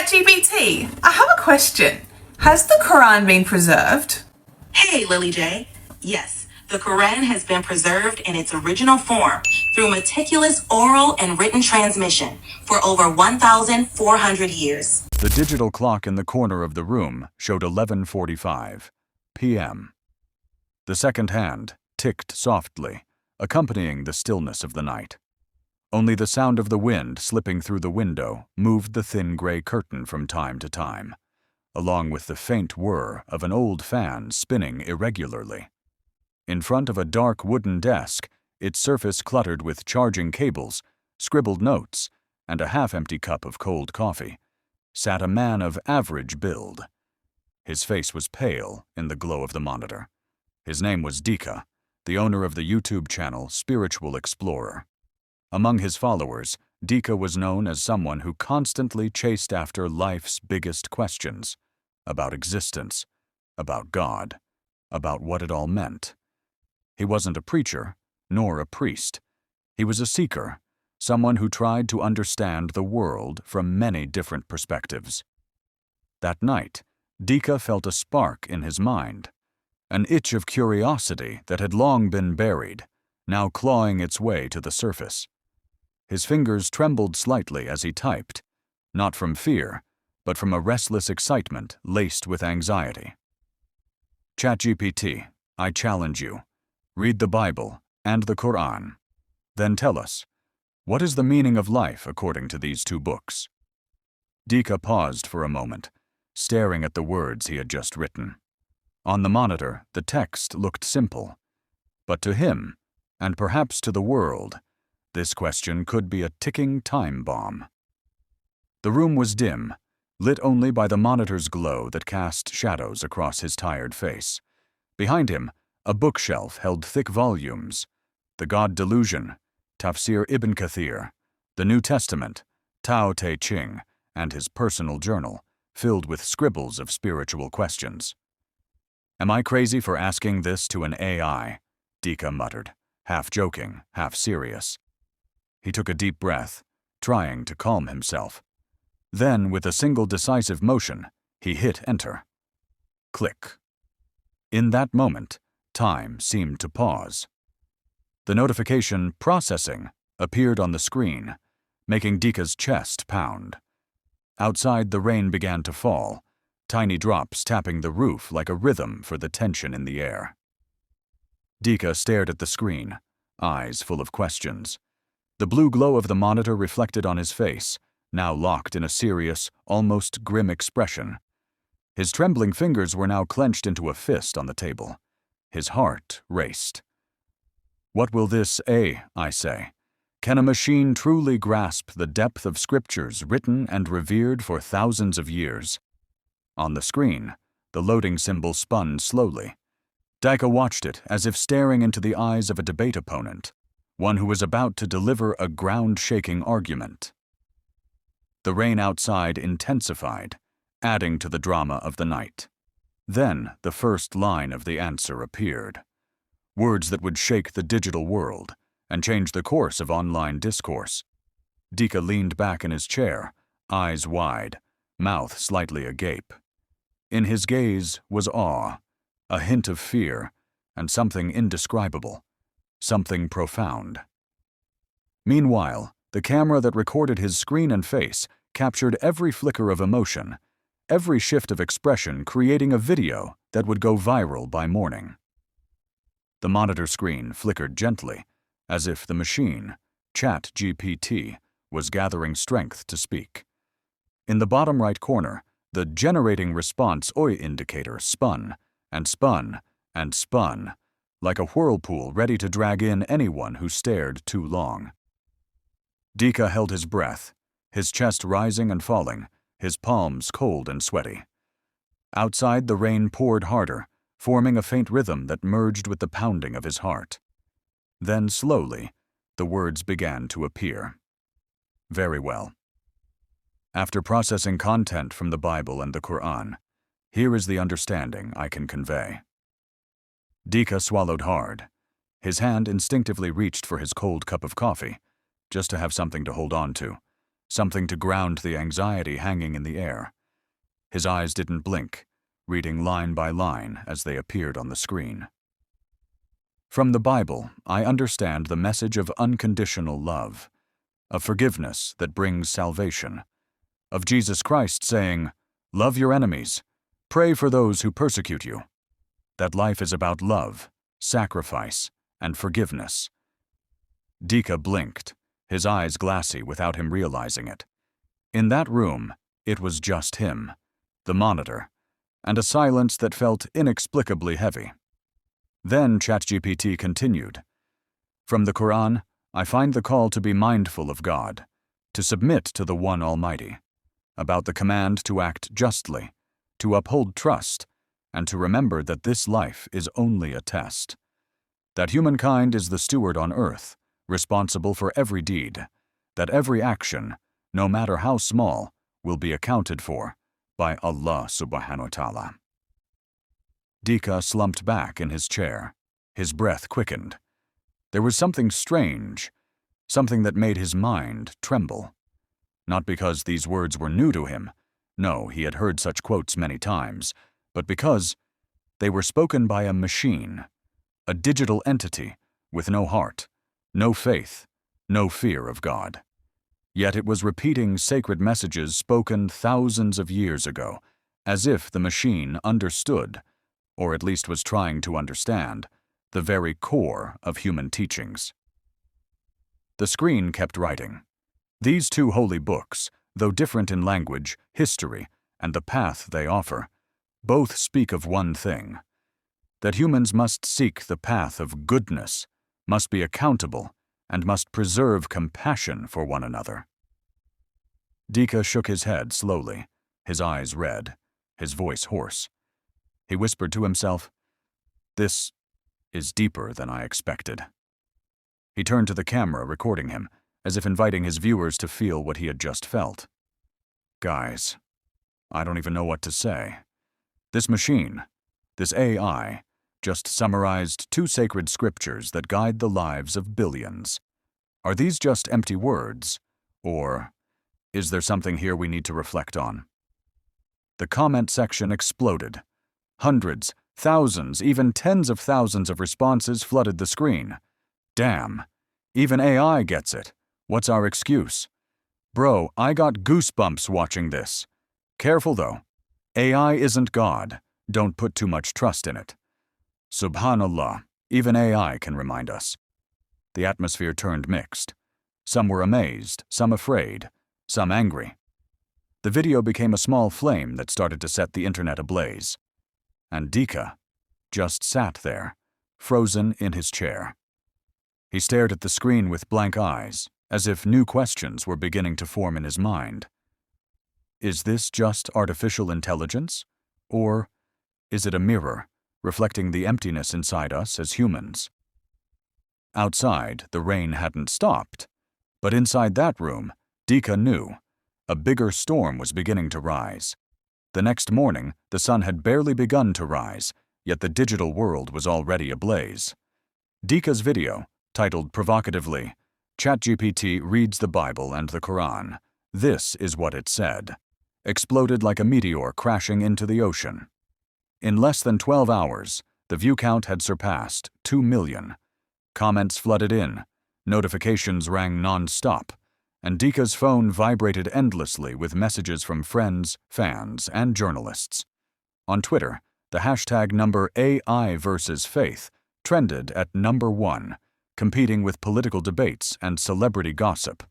ChatGPT, I have a question. Has the Quran been preserved? Hey, Lily J. Yes, the Quran has been preserved in its original form through meticulous oral and written transmission for over 1,400 years. The digital clock in the corner of the room showed 11:45 p.m. The second hand ticked softly, accompanying the stillness of the night. Only the sound of the wind slipping through the window moved the thin gray curtain from time to time, along with the faint whir of an old fan spinning irregularly. In front of a dark wooden desk, its surface cluttered with charging cables, scribbled notes, and a half-empty cup of cold coffee, sat a man of average build. His face was pale in the glow of the monitor. His name was Dika, the owner of the YouTube channel Spiritual Explorer. Among his followers, Dika was known as someone who constantly chased after life's biggest questions, about existence, about God, about what it all meant. He wasn't a preacher, nor a priest. He was a seeker, someone who tried to understand the world from many different perspectives. That night, Dika felt a spark in his mind, an itch of curiosity that had long been buried, now clawing its way to the surface. His fingers trembled slightly as he typed, not from fear, but from a restless excitement laced with anxiety. ChatGPT, I challenge you. Read the Bible and the Qur'an. Then tell us, what is the meaning of life according to these two books? Dika paused for a moment, staring at the words he had just written. On the monitor, the text looked simple. But to him, and perhaps to the world, this question could be a ticking time bomb. The room was dim, lit only by the monitor's glow that cast shadows across his tired face. Behind him, a bookshelf held thick volumes: The God Delusion, Tafsir Ibn Kathir, the New Testament, Tao Te Ching, and his personal journal, filled with scribbles of spiritual questions. Am I crazy for asking this to an AI? Dika muttered, half joking, half serious. He took a deep breath, trying to calm himself. Then, with a single decisive motion, he hit enter. Click. In that moment, time seemed to pause. The notification "Processing" appeared on the screen, making Dika's chest pound. Outside, the rain began to fall, tiny drops tapping the roof like a rhythm for the tension in the air. Dika stared at the screen, eyes full of questions. The blue glow of the monitor reflected on his face, now locked in a serious, almost grim expression. His trembling fingers were now clenched into a fist on the table. His heart raced. What will this I say? Can a machine truly grasp the depth of scriptures written and revered for thousands of years? On the screen, the loading symbol spun slowly. Dika watched it as if staring into the eyes of a debate opponent, one who was about to deliver a ground-shaking argument. The rain outside intensified, adding to the drama of the night. Then the first line of the answer appeared. Words that would shake the digital world and change the course of online discourse. Dika leaned back in his chair, eyes wide, mouth slightly agape. In his gaze was awe, a hint of fear, and something indescribable, something profound. Meanwhile, the camera that recorded his screen and face captured every flicker of emotion, every shift of expression, creating a video that would go viral by morning. The monitor screen flickered gently, as if the machine, ChatGPT, was gathering strength to speak. In the bottom right corner, the generating response OI indicator spun and spun and spun, like a whirlpool ready to drag in anyone who stared too long. Dika held his breath, his chest rising and falling, his palms cold and sweaty. Outside, the rain poured harder, forming a faint rhythm that merged with the pounding of his heart. Then, slowly, the words began to appear. Very well. After processing content from the Bible and the Qur'an, here is the understanding I can convey. Dika swallowed hard. His hand instinctively reached for his cold cup of coffee, just to have something to hold on to. something to ground the anxiety hanging in the air. His eyes didn't blink, reading line by line as they appeared on the screen. From the Bible, I understand the message of unconditional love, of forgiveness that brings salvation, of Jesus Christ saying, "Love your enemies, pray for those who persecute you," that life is about love, sacrifice, and forgiveness. Dika blinked, his eyes glassy without him realizing it. In that room, it was just him, the monitor, and a silence that felt inexplicably heavy. Then ChatGPT continued. From the Qur'an, I find the call to be mindful of God, to submit to the One Almighty, about the command to act justly, to uphold trust, and to remember that this life is only a test, that humankind is the steward on earth, responsible for every deed, that every action, no matter how small, will be accounted for by Allah subhanahu wa ta'ala. Dika slumped back in his chair. His breath quickened. There was something strange, something that made his mind tremble. Not because these words were new to him, no, he had heard such quotes many times, but because they were spoken by a machine, a digital entity with no heart, no faith, no fear of God. Yet it was repeating sacred messages spoken thousands of years ago, as if the machine understood, or at least was trying to understand, the very core of human teachings. The screen kept writing. These two holy books, though different in language, history, and the path they offer, both speak of one thing: that humans must seek the path of goodness, must be accountable, and must preserve compassion for one another. Dika shook his head slowly, his eyes red, his voice hoarse. He whispered to himself, "This is deeper than I expected." He turned to the camera, recording him, as if inviting his viewers to feel what he had just felt. "Guys, I don't even know what to say. This machine, this AI, just summarized two sacred scriptures that guide the lives of billions. Are these just empty words, or is there something here we need to reflect on?" The comment section exploded. Hundreds, thousands, even tens of thousands of responses flooded the screen. Damn, even AI gets it. What's our excuse? Bro, I got goosebumps watching this. Careful though. AI isn't God. Don't put too much trust in it. Subhanallah, even AI can remind us. The atmosphere turned mixed. Some were amazed, some afraid, some angry. The video became a small flame that started to set the internet ablaze. And Dika just sat there, frozen in his chair. He stared at the screen with blank eyes, as if new questions were beginning to form in his mind. Is this just artificial intelligence? Or is it a mirror, reflecting the emptiness inside us as humans? Outside, the rain hadn't stopped, but inside that room, Dika knew a bigger storm was beginning to rise. The next morning, the sun had barely begun to rise, yet the digital world was already ablaze. Dika's video, titled provocatively, "ChatGPT reads the Bible and the Quran. This is what it said," exploded like a meteor crashing into the ocean. In less than 12 hours, the view count had surpassed 2 million. Comments flooded in, notifications rang non-stop, and Dika's phone vibrated endlessly with messages from friends, fans, and journalists. On Twitter, the hashtag number AI versus faith trended at number 1, competing with political debates and celebrity gossip.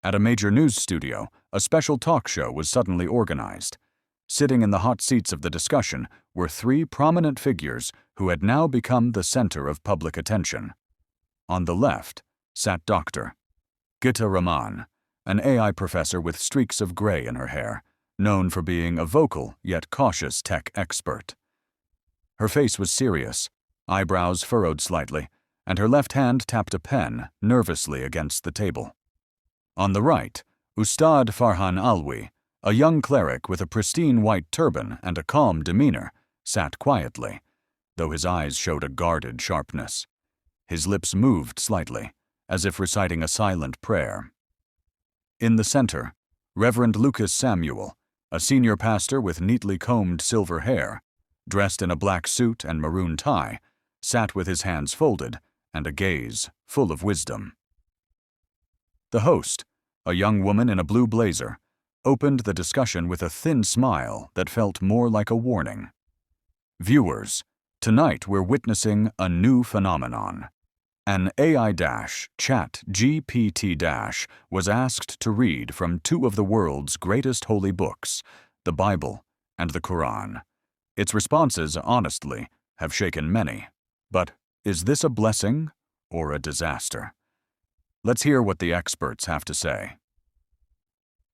At a major news studio, a special talk show was suddenly organized. Sitting in the hot seats of the discussion were 3 prominent figures who had now become the center of public attention. On the left sat Dr. Gita Raman, an AI professor with streaks of gray in her hair, known for being a vocal yet cautious tech expert. Her face was serious, eyebrows furrowed slightly, and her left hand tapped a pen nervously against the table. On the right, Ustad Farhan Alwi, a young cleric with a pristine white turban and a calm demeanor, sat quietly, though his eyes showed a guarded sharpness. His lips moved slightly, as if reciting a silent prayer. In the center, Reverend Lucas Samuel, a senior pastor with neatly combed silver hair, dressed in a black suit and maroon tie, sat with his hands folded and a gaze full of wisdom. The host, a young woman in a blue blazer, opened the discussion with a thin smile that felt more like a warning. Viewers, tonight we're witnessing a new phenomenon. An AI-ChatGPT- was asked to read from two of the world's greatest holy books, the Bible and the Qur'an. Its responses, honestly, have shaken many. But is this a blessing or a disaster? Let's hear what the experts have to say.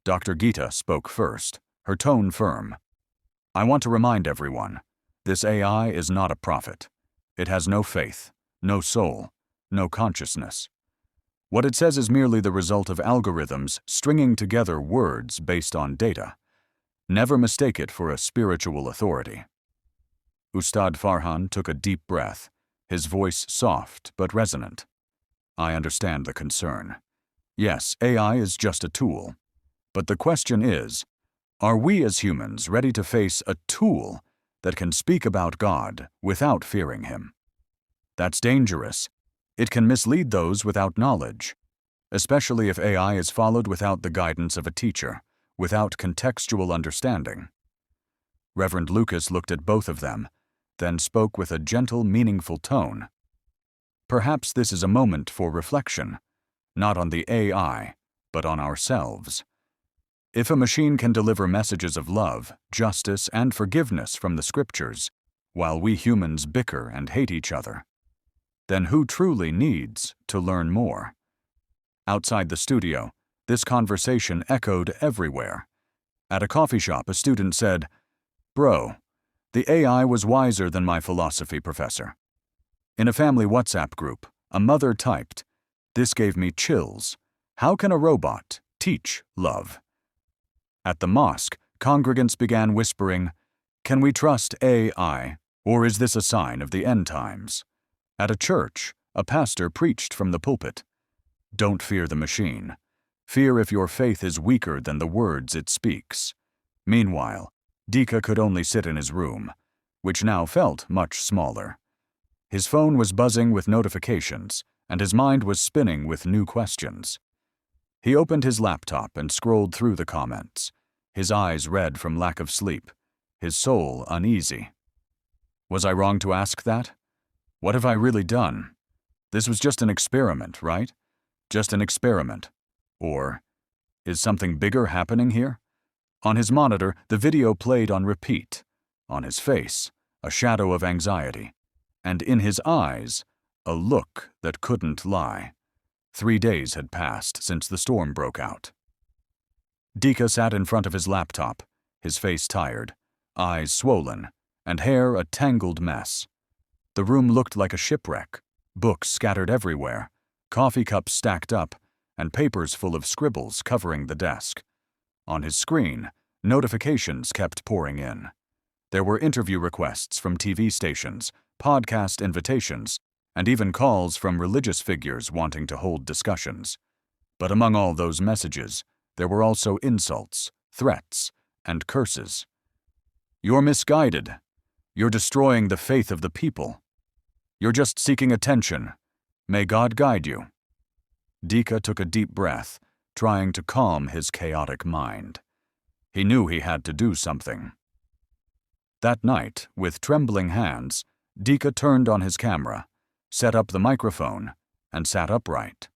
Dr. Gita spoke first, her tone firm. I want to remind everyone, this AI is not a prophet. It has no faith, no soul, no consciousness. What it says is merely the result of algorithms stringing together words based on data. Never mistake it for a spiritual authority. Ustad Farhan took a deep breath, his voice soft but resonant. I understand the concern. Yes, AI is just a tool. But the question is, are we as humans ready to face a tool that can speak about God without fearing Him? That's dangerous. It can mislead those without knowledge, especially if AI is followed without the guidance of a teacher, without contextual understanding. Reverend Lucas looked at both of them, then spoke with a gentle, meaningful tone. Perhaps this is a moment for reflection, not on the AI, but on ourselves. If a machine can deliver messages of love, justice, and forgiveness from the scriptures, while we humans bicker and hate each other, then who truly needs to learn more? Outside the studio, this conversation echoed everywhere. At a coffee shop, a student said, "Bro, the AI was wiser than my philosophy professor." In a family WhatsApp group, a mother typed, "This gave me chills. How can a robot teach love?" At the mosque, congregants began whispering, "Can we trust AI, or is this a sign of the end times?" At a church, a pastor preached from the pulpit, "Don't fear the machine. Fear if your faith is weaker than the words it speaks." Meanwhile, Dika could only sit in his room, which now felt much smaller. His phone was buzzing with notifications, and his mind was spinning with new questions. He opened his laptop and scrolled through the comments, his eyes red from lack of sleep, his soul uneasy. Was I wrong to ask that? What have I really done? This was just an experiment, right? Just an experiment. Or, is something bigger happening here? On his monitor, the video played on repeat. On his face, a shadow of anxiety. And in his eyes, a look that couldn't lie. 3 days had passed since the storm broke out. Dika sat in front of his laptop, his face tired, eyes swollen, and hair a tangled mess. The room looked like a shipwreck, books scattered everywhere, coffee cups stacked up, and papers full of scribbles covering the desk. On his screen, notifications kept pouring in. There were interview requests from TV stations, podcast invitations, and even calls from religious figures wanting to hold discussions. But among all those messages, there were also insults, threats, and curses. "You're misguided. You're destroying the faith of the people. You're just seeking attention. May God guide you." Dika took a deep breath, trying to calm his chaotic mind. He knew he had to do something. That night, with trembling hands, Dika turned on his camera, set up the microphone, and sat upright.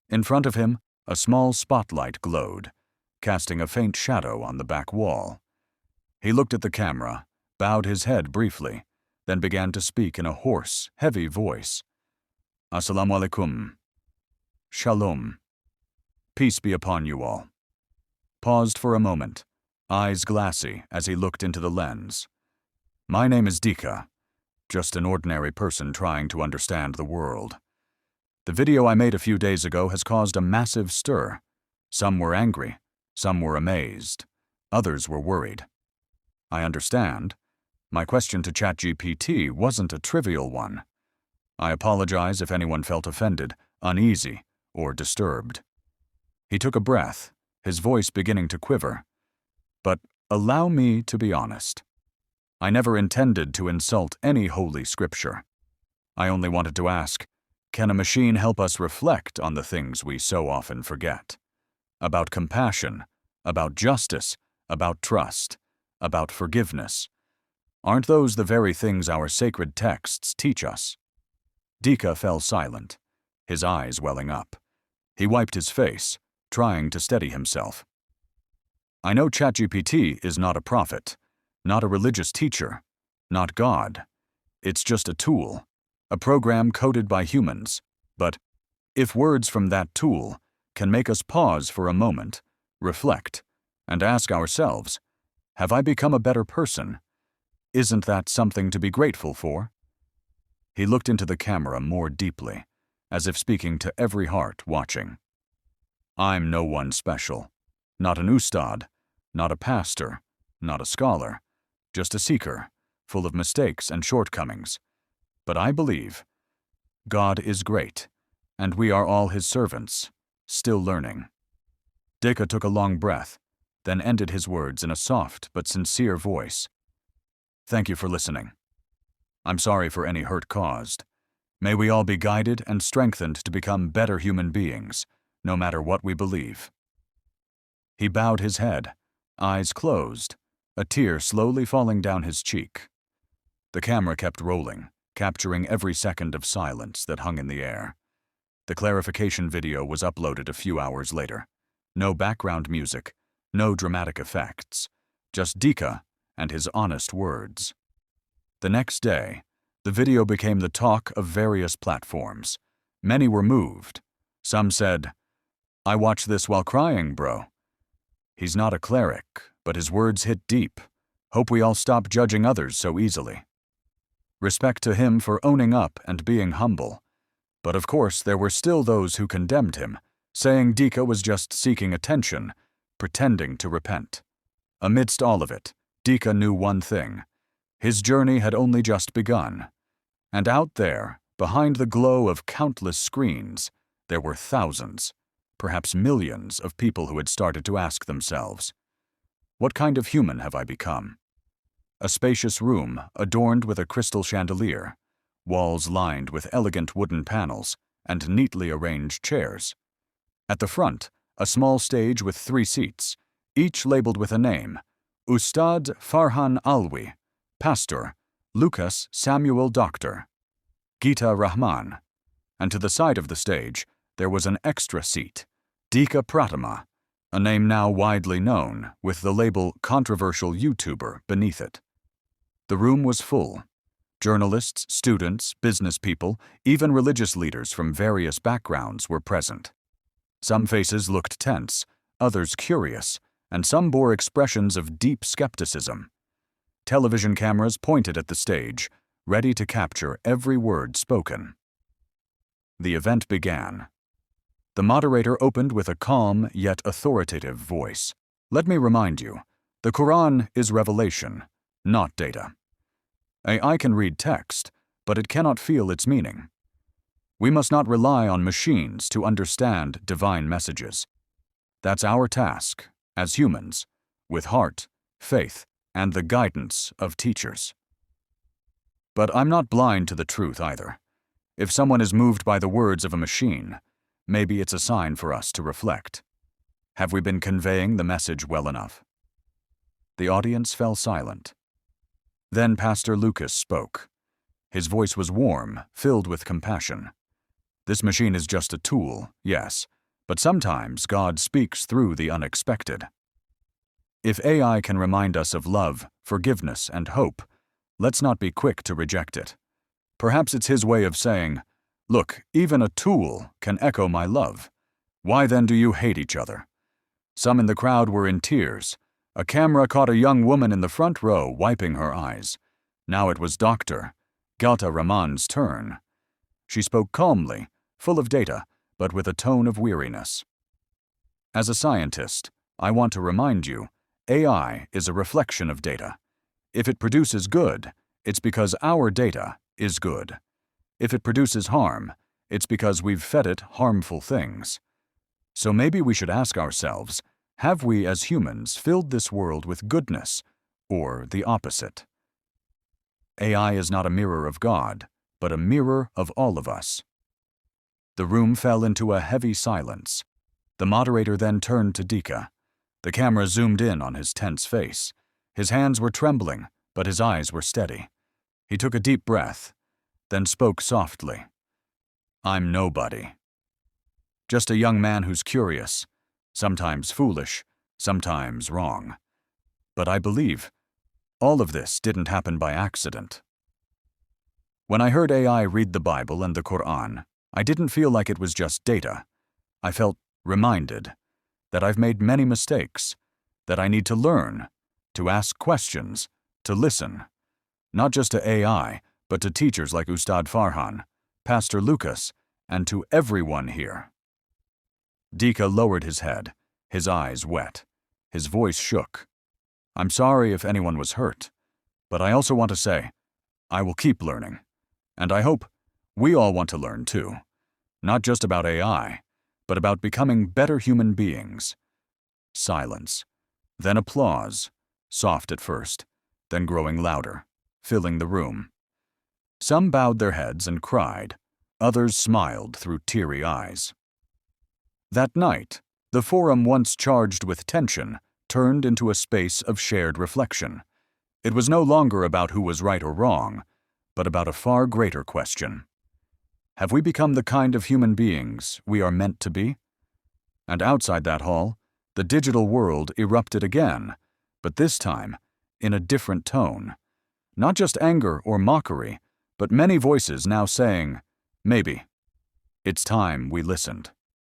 In front of him, a small spotlight glowed, casting a faint shadow on the back wall. He looked at the camera, bowed his head briefly, then began to speak in a hoarse, heavy voice. "Assalamu alaikum. Shalom. Peace be upon you all." Paused for a moment, eyes glassy as he looked into the lens. "My name is Dika, just an ordinary person trying to understand the world. The video I made a few days ago has caused a massive stir. Some were angry, some were amazed, others were worried. I understand. My question to ChatGPT wasn't a trivial one. I apologize if anyone felt offended, uneasy, or disturbed. He took a breath, his voice beginning to quiver. But allow me to be honest. I never intended to insult any holy scripture. I only wanted to ask, can a machine help us reflect on the things we so often forget? About compassion, about justice, about trust, about forgiveness. Aren't those the very things our sacred texts teach us? Dika fell silent, his eyes welling up. He wiped his face, trying to steady himself. I know ChatGPT is not a prophet, not a religious teacher, not God. It's just a tool, a program coded by humans. But if words from that tool can make us pause for a moment, reflect, and ask ourselves, have I become a better person? Isn't that something to be grateful for? He looked into the camera more deeply, as if speaking to every heart watching. I'm no one special, not an ustad, not a pastor, not a scholar, just a seeker, full of mistakes and shortcomings. But I believe God is great, and we are all his servants, still learning. Dika took a long breath, then ended his words in a soft but sincere voice. Thank you for listening. I'm sorry for any hurt caused. May we all be guided and strengthened to become better human beings, no matter what we believe. He bowed his head, eyes closed, a tear slowly falling down his cheek. The camera kept rolling, capturing every second of silence that hung in the air. The clarification video was uploaded a few hours later. No background music, no dramatic effects, just Dika and his honest words. The next day, the video became the talk of various platforms. Many were moved. Some said, "I watched this while crying, bro." He's not a cleric, but his words hit deep. Hope we all stop judging others so easily. Respect to him for owning up and being humble. But of course, there were still those who condemned him, saying Dika was just seeking attention, pretending to repent. Amidst all of it, Dika knew one thing. His journey had only just begun. And out there, behind the glow of countless screens, there were thousands, perhaps millions of people who had started to ask themselves, what kind of human have I become? A spacious room adorned with a crystal chandelier, walls lined with elegant wooden panels, and neatly arranged chairs. At the front, a small stage with 3 seats, each labeled with a name: Ustad Farhan Alwi, Pastor, Lucas Samuel Doctor, Gita Rahman. And to the side of the stage, there was an extra seat, Dika Pratama, a name now widely known, with the label controversial YouTuber beneath it. The room was full. Journalists, students, business people, even religious leaders from various backgrounds were present. Some faces looked tense, others curious, and some bore expressions of deep skepticism. Television cameras pointed at the stage, ready to capture every word spoken. The event began. The moderator opened with a calm yet authoritative voice. Let me remind you, the Quran is revelation, not data. AI can read text, but it cannot feel its meaning. We must not rely on machines to understand divine messages. That's our task, as humans, with heart, faith, and the guidance of teachers. But I'm not blind to the truth either. If someone is moved by the words of a machine, maybe it's a sign for us to reflect. Have we been conveying the message well enough? The audience fell silent. Then Pastor Lucas spoke. His voice was warm, filled with compassion. This machine is just a tool, yes, but sometimes God speaks through the unexpected. If AI can remind us of love, forgiveness, and hope, let's not be quick to reject it. Perhaps it's his way of saying, look, even a tool can echo my love. Why then do you hate each other? Some in the crowd were in tears. A camera caught a young woman in the front row wiping her eyes. Now it was Dr. Gita Rahman's turn. She spoke calmly, full of data, but with a tone of weariness. As a scientist, I want to remind you, AI is a reflection of data. If it produces good, it's because our data is good. If it produces harm, it's because we've fed it harmful things. So maybe we should ask ourselves, have we as humans filled this world with goodness, or the opposite? AI is not a mirror of God, but a mirror of all of us. The room fell into a heavy silence. The moderator then turned to Dika. The camera zoomed in on his tense face. His hands were trembling, but his eyes were steady. He took a deep breath, then spoke softly. I'm nobody. Just a young man who's curious, sometimes foolish, sometimes wrong. But I believe all of this didn't happen by accident. When I heard AI read the Bible and the Qur'an, I didn't feel like it was just data. I felt reminded that I've made many mistakes, that I need to learn, to ask questions, to listen, not just to AI, but to teachers like Ustad Farhan, Pastor Lucas, and to everyone here. Dika lowered his head, his eyes wet. His voice shook. I'm sorry if anyone was hurt, but I also want to say, I will keep learning. And I hope we all want to learn too, not just about AI, but about becoming better human beings. Silence, then applause, soft at first, then growing louder, filling the room. Some bowed their heads and cried, others smiled through teary eyes. That night, the forum once charged with tension turned into a space of shared reflection. It was no longer about who was right or wrong, but about a far greater question. Have we become the kind of human beings we are meant to be? And outside that hall, the digital world erupted again, but this time in a different tone. Not just anger or mockery, but many voices now saying, maybe. It's time we listened.